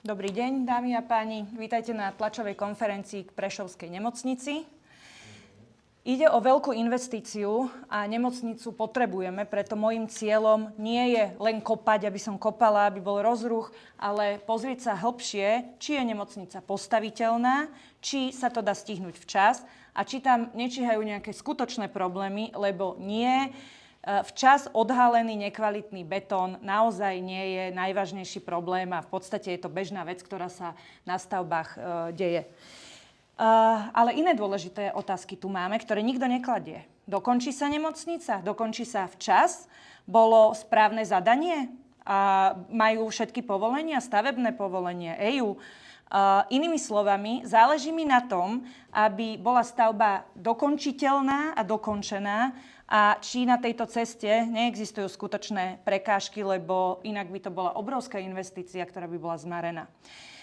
Dobrý deň, dámy a páni. Vítajte na tlačovej konferencii k Prešovskej nemocnici. Ide o veľkú investíciu a nemocnicu potrebujeme, preto môjim cieľom nie je len kopať, aby som kopala, aby bol rozruch, ale pozrieť sa hlbšie, či je nemocnica postaviteľná, či sa to dá stihnúť včas a či tam nečíhajú nejaké skutočné problémy, lebo nie. Včas odhalený nekvalitný betón naozaj nie je najvážnejší problém a v podstate je to bežná vec, ktorá sa na stavbách deje. Ale iné dôležité otázky tu máme, ktoré nikto nekladie. Dokončí sa nemocnica? Dokončí sa včas? Bolo správne zadanie? Majú všetky povolenia, stavebné povolenie, EÚ? Inými slovami, záleží mi na tom, aby bola stavba dokončiteľná a dokončená a či na tejto ceste neexistujú skutočné prekážky, lebo inak by to bola obrovská investícia, ktorá by bola zmarená.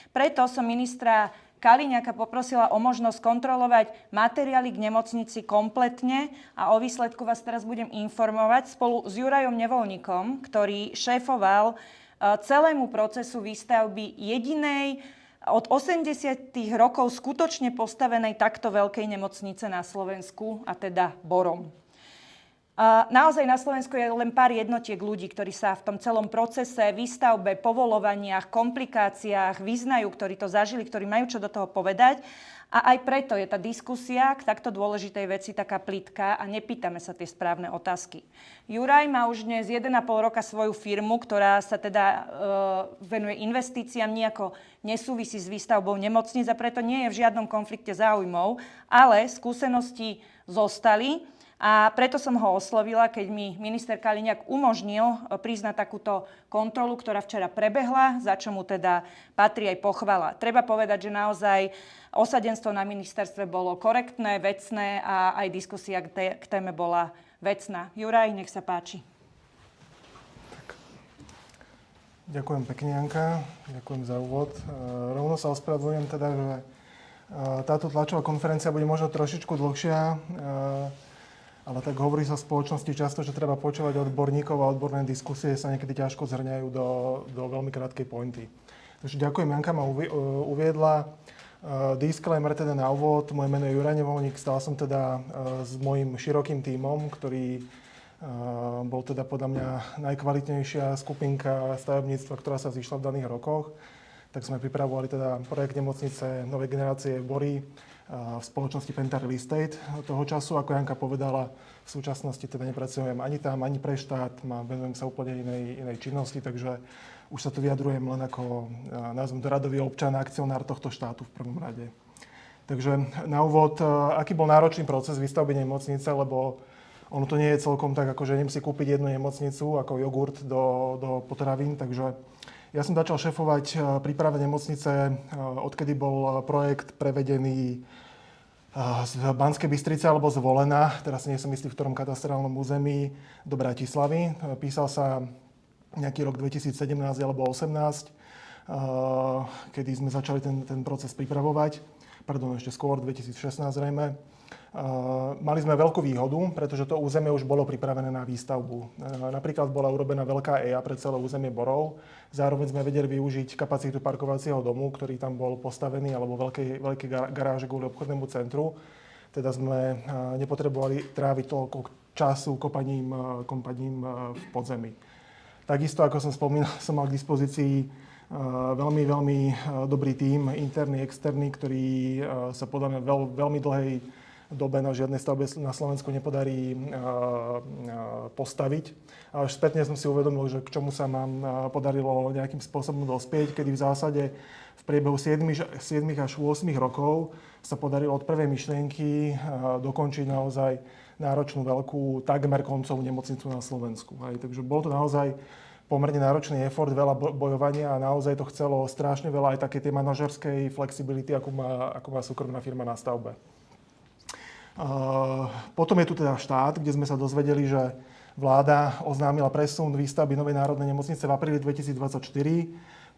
Preto som ministra Kaliňáka poprosila o možnosť kontrolovať materiály k nemocnici kompletne a o výsledku vás teraz budem informovať spolu s Jurajom Nevoľníkom, ktorý šéfoval celému procesu výstavby jedinej od 80. rokov skutočne postavenej takto veľkej nemocnice na Slovensku, a teda Borom. Naozaj na Slovensku je len pár jednotiek ľudí, ktorí sa v tom celom procese, výstavbe, povoľovaniach, komplikáciách vyznajú, ktorí to zažili, ktorí majú čo do toho povedať. A aj preto je tá diskusia k takto dôležitej veci taká plitká a nepýtame sa tie správne otázky. Juraj má už dnes 1,5 roka svoju firmu, ktorá sa teda venuje investíciám, nejako nesúvisí s výstavbou nemocníc a preto nie je v žiadnom konflikte záujmov, ale skúsenosti zostali. A preto som ho oslovila, keď mi minister Kaliňák umožnil prísť na takúto kontrolu, ktorá včera prebehla, za čo mu teda patrí aj pochvala. Treba povedať, že naozaj osadenstvo na ministerstve bolo korektné, vecné a aj diskusia k téme bola vecná. Juraj, nech sa páči. Ďakujem pekne, Janka. Ďakujem za úvod. Rovno sa ospravedlňujem teda, že táto tlačová konferencia bude možno trošičku dlhšia. Ale tak hovorí sa v spoločnosti často, že treba počúvať odborníkov a odborné diskusie sa niekedy ťažko zhrňajú do veľmi krátkej pointy. Takže ďakujem, Janka ma uviedla. Disclaimer teda na úvod. Moje meno je Juraj Nevoľník. Stal som teda s mojím širokým tímom, ktorý bol teda podľa mňa najkvalitnejšia skupinka stavebníctva, ktorá sa zišla v daných rokoch. Tak sme pripravovali teda projekt nemocnice novej generácie v Bori v spoločnosti Penta Real Estate toho času. Ako Janka povedala, v súčasnosti teda nepracujem ani tam, ani pre štát, venujem sa úplne inej činnosti, takže už sa tu vyjadrujem len ako, nazvem to, radový občan a akcionár tohto štátu v prvom rade. Takže na úvod, aký bol náročný proces výstavby nemocnice, lebo ono to nie je celkom tak, ako že idem si kúpiť jednu nemocnicu ako jogurt do potravín, takže ja som začal šefovať príprave nemocnice, odkedy bol projekt prevedený z Banskej Bystrice alebo z Volena, teraz nie som istý v ktorom katastrálnom území, do Bratislavy. Písal sa nejaký rok 2017 alebo 2018, kedy sme začali ten proces pripravovať. Pardon, ešte skôr, 2016 zrejme. Mali sme veľkú výhodu, pretože to územie už bolo pripravené na výstavbu. Napríklad bola urobená veľká EA pre celé územie Borov. Zároveň sme vedeli využiť kapacitu parkovacieho domu, ktorý tam bol postavený, alebo veľké garáže kvôli obchodnému centru. Teda sme nepotrebovali tráviť toľko času kopaním v podzemí. Takisto, ako som spomínal, som mal k dispozícii veľmi, veľmi dobrý tím, interný, externý, ktorý sa podľa mňa veľmi dlhej dobe na žiadnej stavbe na Slovensku nepodarí postaviť. A až spätne som si uvedomil, že k čomu sa nám podarilo nejakým spôsobom dospieť, kedy v zásade v priebehu 7 až 8 rokov sa podarilo od prvej myšlienky dokončiť naozaj náročnú veľkú, takmer koncovú nemocnicu na Slovensku. Takže bol to naozaj pomerne náročný effort, veľa bojovania a naozaj to chcelo strašne veľa aj také tej manažerskej flexibility, ako má súkromná firma na stavbe. Potom je tu teda štát, kde sme sa dozvedeli, že vláda oznámila presun výstavby novej národnej nemocnice v apríli 2024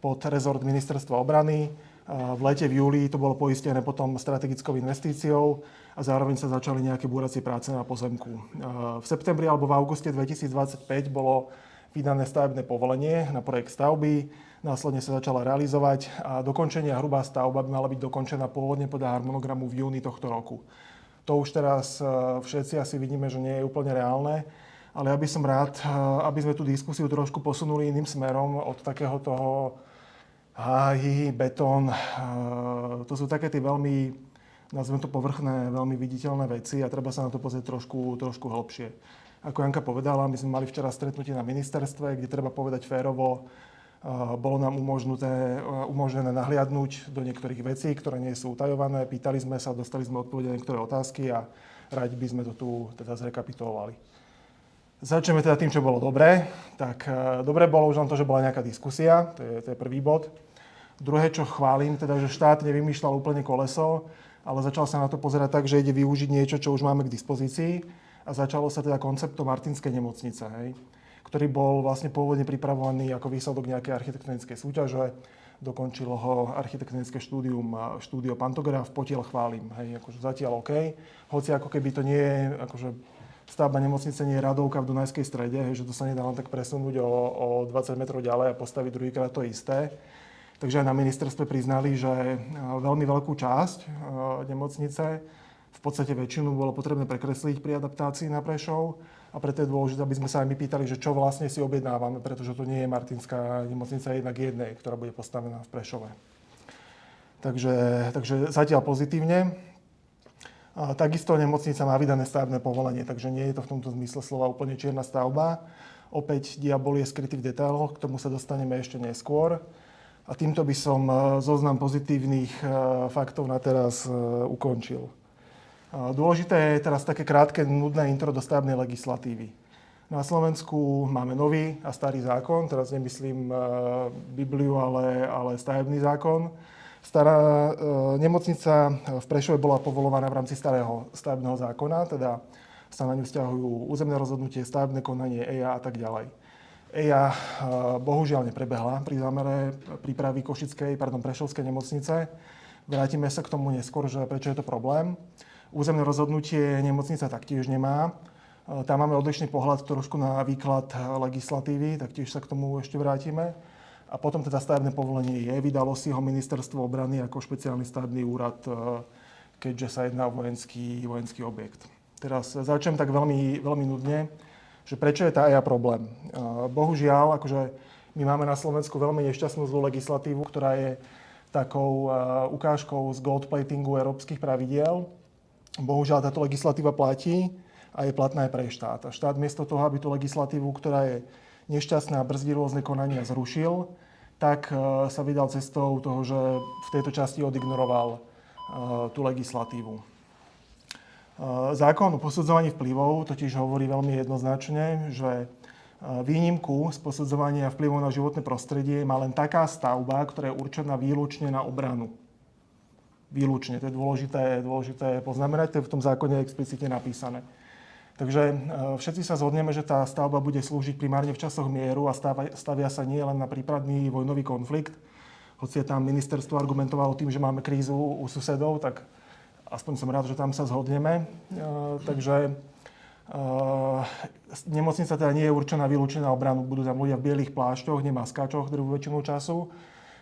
pod rezort ministerstva obrany. V lete, v júli to bolo poistené potom strategickou investíciou a zároveň sa začali nejaké búracie práce na pozemku. V septembri alebo v auguste 2025 bolo vydané stavebné povolenie na projekt stavby, následne sa začala realizovať a dokončenie a hrubá stavba by mala byť dokončená pôvodne podľa harmonogramu v júni tohto roku. To už teraz všetci asi vidíme, že nie je úplne reálne, ale ja by som rád, aby sme tú diskusiu trošku posunuli iným smerom od takého toho betón. To sú také tie veľmi, nazvem to povrchné, veľmi viditeľné veci a treba sa na to pozrieť trošku hlbšie. Ako Janka povedala, my sme mali včera stretnutie na ministerstve, kde treba povedať férovo, bolo nám umožnené nahliadnúť do niektorých vecí, ktoré nie sú utajované. Pýtali sme sa, dostali sme odpovede na niektoré otázky a radi by sme to tu teda zrekapitulovali. Začneme teda tým, čo bolo dobré. Tak dobre bolo už len to, že bola nejaká diskusia, to je prvý bod. Druhé, čo chválim, teda, že štát nevymýšľal úplne koleso, ale začal sa na to pozerať tak, že ide využiť niečo, čo už máme k dispozícii. A začalo sa teda konceptom Martinskej nemocnice, ktorý bol vlastne pôvodne pripravovaný ako výsledok nejakej architektonickej súťaže. Dokončilo ho architektonické štúdio Pantograf, potiaľ chválim. Akože zatiaľ OK. Hoci ako keby to nie je, akože stavba nemocnice nie je radovka v Dunajskej Strede, že to sa nedá len tak presunúť o 20 metrov ďalej a postaviť druhýkrát to isté. Takže aj na ministerstve priznali, že veľmi veľkú časť nemocnice, v podstate väčšinu bolo potrebné prekresliť pri adaptácii na Prešov a preto je dôležité, aby sme sa aj my pýtali, že čo vlastne si objednávame, pretože to nie je Martinská nemocnica jednak jednej, ktorá bude postavená v Prešove. Takže zatiaľ pozitívne. A takisto nemocnica má vydané stavebné povolenie, takže nie je to v tomto zmysle slova úplne čierna stavba. Opäť diabol je skrytý v detailoch, k tomu sa dostaneme ešte neskôr. A týmto by som zoznam pozitívnych faktov na teraz ukončil. Dôležité je teraz také krátke, nudné intro do stavebnej legislatívy. Na Slovensku máme nový a starý zákon, teraz nemyslím Bibliu, ale stavebný zákon. Stará nemocnica v Prešove bola povolovaná v rámci starého stavebného zákona, teda sa na ňu vzťahujú územné rozhodnutie, stavebné konanie, EIA a tak ďalej. EIA bohužiaľ neprebehla pri zámere prípravy Prešovskej nemocnice. Vrátime sa k tomu neskôr, že prečo je to problém. Územné rozhodnutie nemocnica taktiež nemá. Tam máme odlišný pohľad trošku na výklad legislatívy, taktiež sa k tomu ešte vrátime. A potom teda stavebné povolenie vydalo si ho Ministerstvo obrany ako špeciálny stavebný úrad, keďže sa jedná o vojenský objekt. Teraz začnem tak veľmi, veľmi nudne, že prečo je tá EIA problém. Bohužiaľ, akože my máme na Slovensku veľmi nešťastnú zlú legislatívu, ktorá je takou ukážkou z goldplatingu európskych pravidiel. Bohužiaľ, táto legislatíva platí a je platná aj pre štát. A štát miesto toho, aby tú legislatívu, ktorá je nešťastná a brzdí rôzne konania, zrušil, tak sa vydal cestou toho, že v tejto časti odignoroval tú legislatívu. Zákon o posudzovaní vplyvov totiž hovorí veľmi jednoznačne, že výnimku z posudzovania vplyvov na životné prostredie má len taká stavba, ktorá je určená výlučne na obranu. Výlučne, to je dôležité poznamenať, to je v tom zákone explicitne napísané. Takže všetci sa zhodneme, že tá stavba bude slúžiť primárne v časoch mieru a stavia sa nie len na prípadný vojnový konflikt. Hoci je tam ministerstvo argumentovalo tým, že máme krízu u susedov, tak aspoň som rád, že tam sa zhodneme. Takže nemocnica teda nie je určená výlučne na obranu. Budú tam ľudia v bielých plášťoch, nemaskáčoch druhú väčšinu času.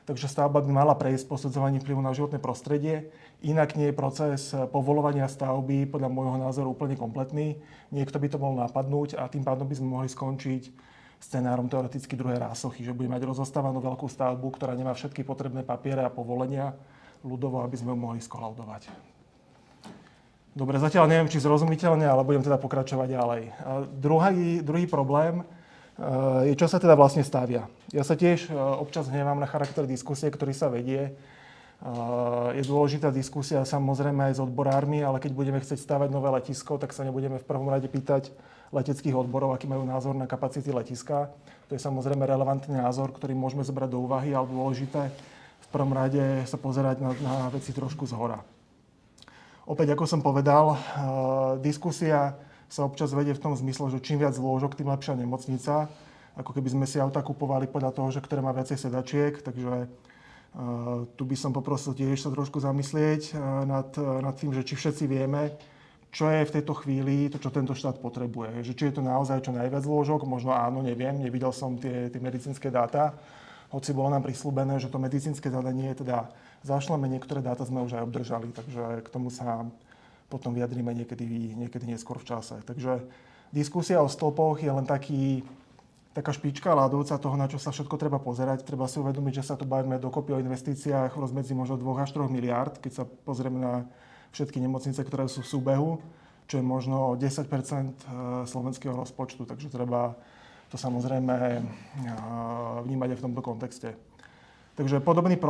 Takže stavba by mala prejsť posudzovaním vplyvu na životné prostredie. Inak nie je proces povoľovania stavby podľa môjho názoru úplne kompletný. Niekto by to mohol napadnúť a tým pádom by sme mohli skončiť scenárom teoreticky druhej rásochy, že bude mať rozostávanú veľkú stavbu, ktorá nemá všetky potrebné papiere a povolenia ľudovo, aby sme ju mohli skolaudovať. Dobre, zatiaľ neviem, či zrozumiteľne, ale budem teda pokračovať ďalej. A druhý problém je, čo sa teda vlastne stavia. Ja sa tiež občas hnevám na charakter diskusie, ktorý sa vedie. Je dôležitá diskusia samozrejme aj s odborármi, ale keď budeme chcieť stavať nové letisko, tak sa nebudeme v prvom rade pýtať leteckých odborov, aký majú názor na kapacity letiska. To je samozrejme relevantný názor, ktorý môžeme zobrať do úvahy, ale dôležité v prvom rade sa pozerať na veci trošku zhora. Opäť, ako som povedal, diskusia sa občas vedie v tom zmysle, že čím viac lôžok, tým lepšia nemocnica. Ako keby sme si auta kupovali podľa toho, že ktoré má viacej sedačiek. Takže tu by som poprosil tiež sa trošku zamyslieť nad tým, že či všetci vieme, čo je v tejto chvíli to, čo tento štát potrebuje. Že či je to naozaj čo najviac lôžok, možno áno, neviem, nevidel som tie medicínske dáta, hoci bolo nám prisľúbené, že to medicínske zadanie teda zašleme, niektoré dáta sme už aj obdržali, takže k tomu sa potom vyjadríme niekedy neskôr v čase. Takže diskusia o stĺpoch je len taká špička ľadovca toho, na čo sa všetko treba pozerať. Treba si uvedomiť, že sa tu bavíme dokopy o investíciách v rozmedzi možno 2 až 3 miliárd, keď sa pozrieme na všetky nemocnice, ktoré sú v súbehu, čo je možno 10% slovenského rozpočtu. Takže treba to samozrejme vnímať aj v tomto kontexte. Takže podobný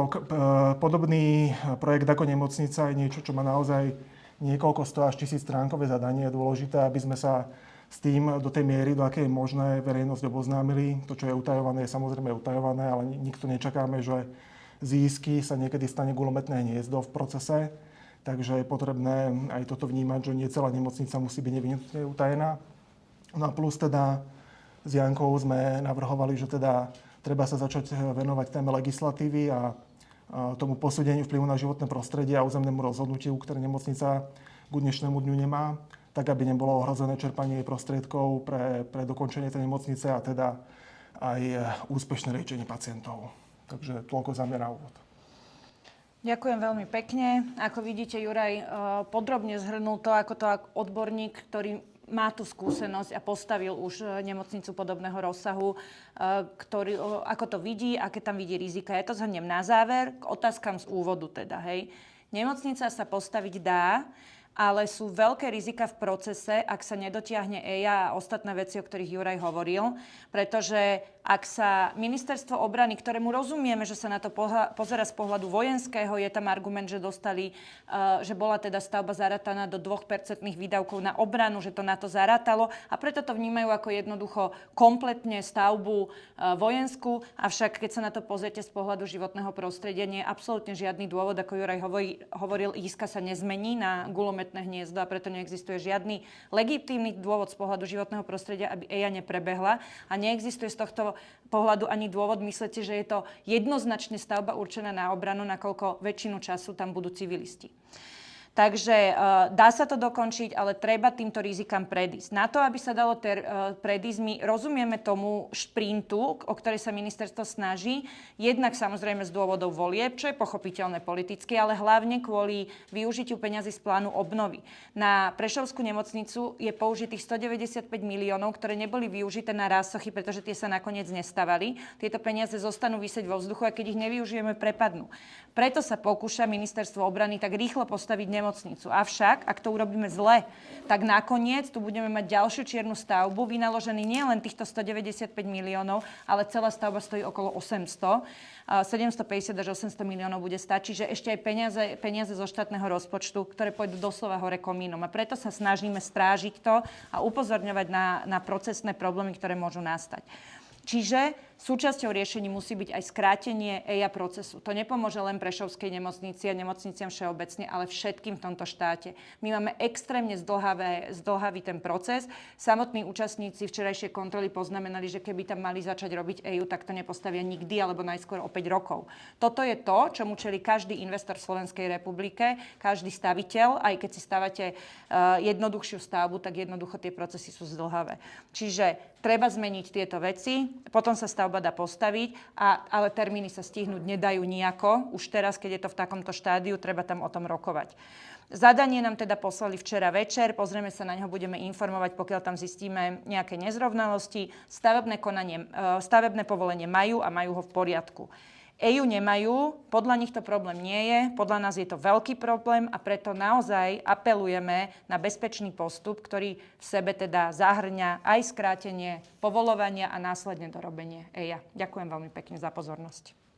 projekt ako nemocnica je niečo, čo má naozaj niekoľko 100 až 1000 stránkové zadanie. Je dôležité, aby sme sa s tým do tej miery, do akej je možné, verejnosť oboznámili. To, čo je utajované, je samozrejme utajované, ale nikto nečakáme, že zisky sa niekedy stane guľometné hniezdo v procese. Takže je potrebné aj toto vnímať, že nie celá nemocnica musí byť nevyhnutne utajená. No a plus teda s Jankou sme navrhovali, že teda treba sa začať venovať téme legislatívy a tomu posúdeniu vplyvu na životné prostredie a územnému rozhodnutiu, ktoré nemocnica k dnešnému dňu nemá, tak aby nebolo ohrozené čerpanie prostriedkov pre dokončenie tej nemocnice a teda aj úspešné liečenie pacientov. Takže toľko za mňa na úvod. Ďakujem veľmi pekne. Ako vidíte, Juraj podrobne zhrnul to, ako to odborník, ktorý má tú skúsenosť a postavil už nemocnicu podobného rozsahu, ako to vidí, aké tam vidí rizika. Ja to zhrniem na záver, k otázkam z úvodu teda, hej. Nemocnica sa postaviť dá, ale sú veľké rizika v procese, ak sa nedotiahne EIA a ostatné veci, o ktorých Juraj hovoril, pretože ak sa ministerstvo obrany, ktorému rozumieme, že sa na to pozerá z pohľadu vojenského, je tam argument, že že bola teda stavba zarataná do 2% výdavkov na obranu, že to na to zarátalo a preto to vnímajú ako jednoducho kompletne stavbu vojenskú, avšak keď sa na to pozriete z pohľadu životného prostredia, nie je absolútne žiadny dôvod, ako Juraj hovoril, ihriska sa nezmení na guľometné hniezdo a preto neexistuje žiadny legitímny dôvod z pohľadu životného prostredia, aby EIA neprebehla a neexistuje z tohto pohľadu ani dôvod myslieť si, že je to jednoznačne stavba určená na obranu, nakoľko väčšinu času tam budú civilisti. Takže dá sa to dokončiť, ale treba týmto rizikám predísť. Na to, aby sa dalo predísť, my rozumieme tomu šprintu, o ktorej sa ministerstvo snaží, jednak samozrejme z dôvodov volieb, čo je pochopiteľné politicky, ale hlavne kvôli využitiu peňazí z plánu obnovy. Na Prešovskú nemocnicu je použitých 195 miliónov, ktoré neboli využité na rásochy, pretože tie sa nakoniec nestavali. Tieto peniaze zostanú visieť vo vzduchu a keď ich nevyužijeme, prepadnú. Preto sa pokúša ministerstvo obrany tak rýchlo postaviť nemocnicu. Avšak, ak to urobíme zle, tak nakoniec tu budeme mať ďalšiu čiernu stavbu, vynaložený nie len týchto 195 miliónov, ale celá stavba stojí okolo 800. 750 až 800 miliónov bude stať, čiže ešte aj peniaze zo štátneho rozpočtu, ktoré pôjdu doslova hore komínom. A preto sa snažíme strážiť to a upozorňovať na procesné problémy, ktoré môžu nastať. Čiže súčasťou riešení musí byť aj skrátenie EIA procesu. To nepomôže len Prešovskej nemocnici a nemocniciam všeobecne, ale všetkým v tomto štáte. My máme extrémne zdĺhavý ten proces. Samotní účastníci včerajšej kontroly poznamenali, že keby tam mali začať robiť EIU, tak to nepostavia nikdy alebo najskôr o 5 rokov. Toto je to, čomu čelí každý investor v Slovenskej republike, každý staviteľ, aj keď si stavate jednoduchšiu stavbu, tak jednoducho tie procesy sú zdĺhavé. Čiže treba zmeniť tieto veci, potom sa stavba dá postaviť, ale termíny sa stihnúť nedajú nejako. Už teraz, keď je to v takomto štádiu, treba tam o tom rokovať. Zadanie nám teda poslali včera večer, pozrieme sa na neho, budeme informovať, pokiaľ tam zistíme nejaké nezrovnalosti. Stavebné povolenie majú a majú ho v poriadku. EIU nemajú, podľa nich to problém nie je, podľa nás je to veľký problém a preto naozaj apelujeme na bezpečný postup, ktorý v sebe teda zahŕňa aj skrátenie povoľovania a následne dorobenie EIA. Ďakujem veľmi pekne za pozornosť.